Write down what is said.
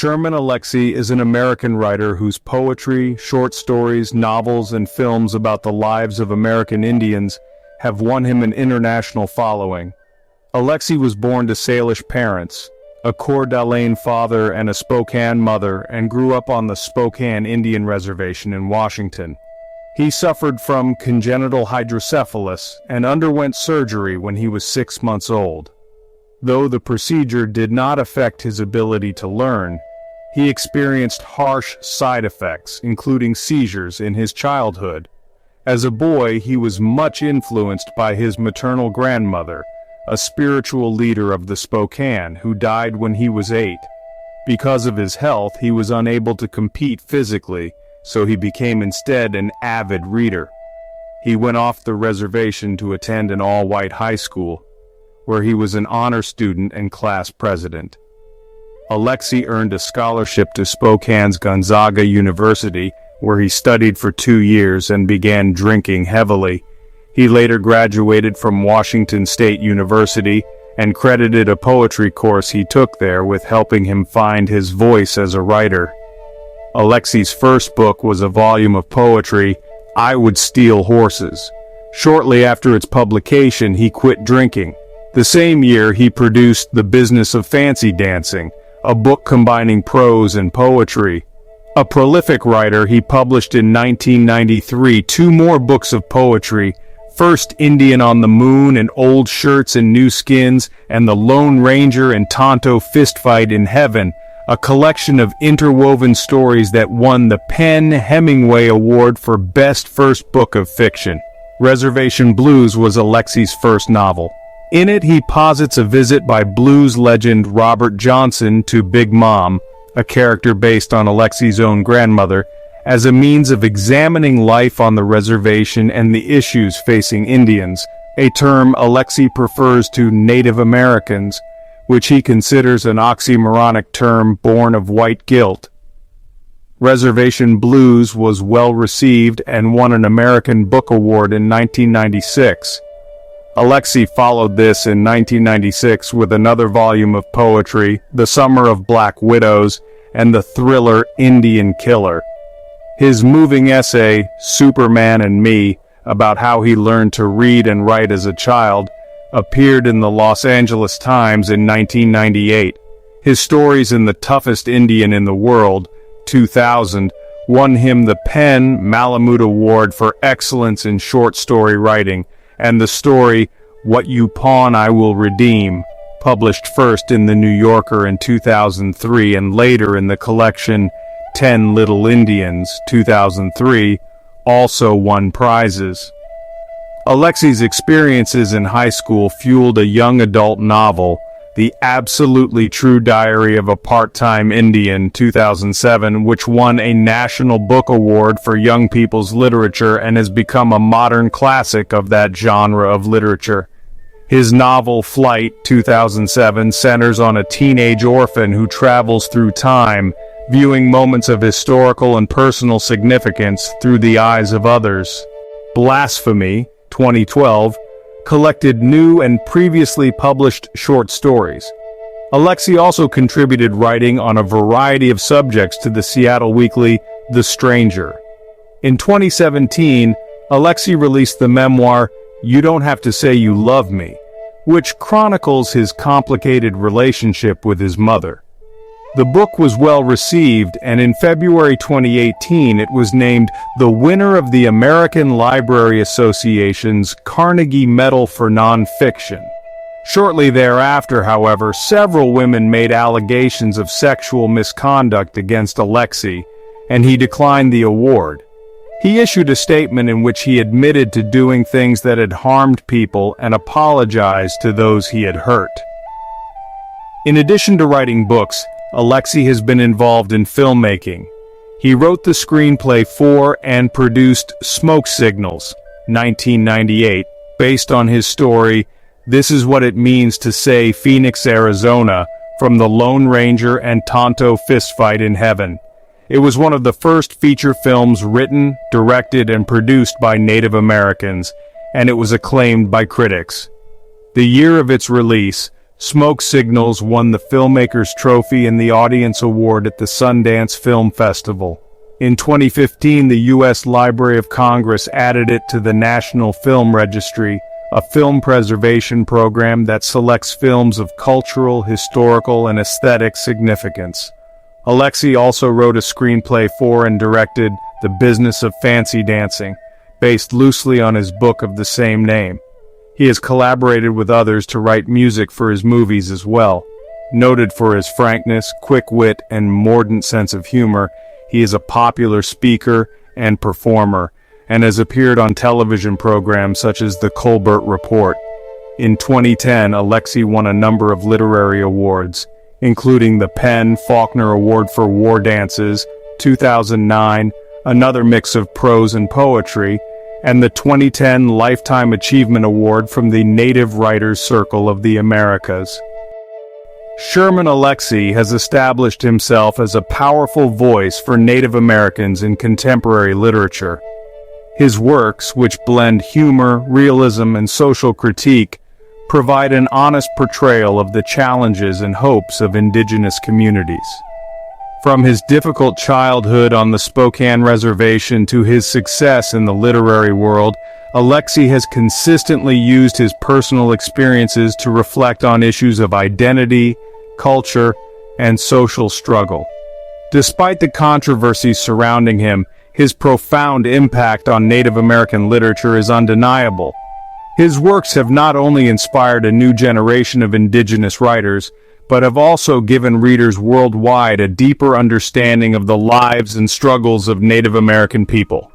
Sherman Alexie is an American writer whose poetry, short stories, novels, and films about the lives of American Indians have won him an international following. Alexie was born to Salish parents, a Coeur d'Alene father and a Spokane mother, and grew up on the Spokane Indian Reservation in Washington. He suffered from congenital hydrocephalus and underwent surgery when he was 6 months old. Though the procedure did not affect his ability to learn, he experienced harsh side effects, including seizures, in his childhood. As a boy, he was much influenced by his maternal grandmother, a spiritual leader of the Spokane, who died when he was 8. Because of his health, he was unable to compete physically, so he became instead an avid reader. He went off the reservation to attend an all-white high school, where he was an honor student and class president. Alexie earned a scholarship to Spokane's Gonzaga University, where he studied for 2 years and began drinking heavily. He later graduated from Washington State University and credited a poetry course he took there with helping him find his voice as a writer. Alexie's first book was a volume of poetry, I Would Steal Horses. Shortly after its publication, he quit drinking. The same year, he produced The Business of Fancy Dancing, a book combining prose and poetry. A prolific writer, he published in 1993 2 more books of poetry, first Indian on the Moon and Old Shirts and New Skins, and The Lone Ranger and Tonto Fistfight in Heaven, a collection of interwoven stories that won the PEN/Hemingway Award for Best First Book of Fiction. Reservation Blues was Alexie's first novel. In it, he posits a visit by blues legend Robert Johnson to Big Mom, a character based on Alexie's own grandmother, as a means of examining life on the reservation and the issues facing Indians, a term Alexie prefers to Native Americans, which he considers an oxymoronic term born of white guilt. Reservation Blues was well received and won an American Book Award in 1996. Alexie followed this in 1996 with another volume of poetry, The Summer of Black Widows, and the thriller Indian Killer. His moving essay, Superman and Me, about how he learned to read and write as a child, appeared in the Los Angeles Times in 1998. His stories in The Toughest Indian in the World, 2000, won him the PEN/Malamud Award for Excellence in Short Story Writing, and the story, What You Pawn I Will Redeem, published first in The New Yorker in 2003 and later in the collection 10 Little Indians, 2003, also won prizes. Alexie's experiences in high school fueled a young adult novel, The Absolutely True Diary of a Part-Time Indian, 2007, which won a National Book Award for Young People's Literature and has become a modern classic of that genre of literature. His novel, Flight, 2007, centers on a teenage orphan who travels through time, viewing moments of historical and personal significance through the eyes of others. Blasphemy, 2012, collected new and previously published short stories. Alexie also contributed writing on a variety of subjects to the Seattle weekly The Stranger. In 2017, Alexie released the memoir You Don't Have to Say You Love Me, which chronicles his complicated relationship with his mother. The book was well received, and in February 2018 it was named the winner of the American Library Association's Carnegie Medal for Nonfiction. Shortly thereafter, however, several women made allegations of sexual misconduct against Alexie, and he declined the award. He issued a statement in which he admitted to doing things that had harmed people and apologized to those he had hurt. In addition to writing books, Alexie has been involved in filmmaking. He wrote the screenplay for and produced Smoke Signals, 1998, based on his story, This Is What It Means to Say Phoenix, Arizona, from The Lone Ranger and Tonto Fistfight in Heaven. It was one of the first feature films written, directed, and produced by Native Americans, and it was acclaimed by critics. The year of its release, Smoke Signals won the Filmmakers Trophy and the Audience Award at the Sundance Film Festival. In 2015, the U.S. Library of Congress added it to the National Film Registry, a film preservation program that selects films of cultural, historical, and aesthetic significance. Alexie also wrote a screenplay for and directed The Business of Fancy Dancing, based loosely on his book of the same name. He has collaborated with others to write music for his movies as well. Noted for his frankness, quick wit, and mordant sense of humor, he is a popular speaker and performer, and has appeared on television programs such as The Colbert Report. In 2010, Alexie won a number of literary awards, including the PEN/Faulkner Award for War Dances, 2009, another mix of prose and poetry, and the 2010 Lifetime Achievement Award from the Native Writers Circle of the Americas. Sherman Alexie has established himself as a powerful voice for Native Americans in contemporary literature. His works, which blend humor, realism, and social critique, provide an honest portrayal of the challenges and hopes of indigenous communities. From his difficult childhood on the Spokane Reservation to his success in the literary world, Alexie has consistently used his personal experiences to reflect on issues of identity, culture, and social struggle. Despite the controversies surrounding him, his profound impact on Native American literature is undeniable. His works have not only inspired a new generation of indigenous writers, but have also given readers worldwide a deeper understanding of the lives and struggles of Native American people.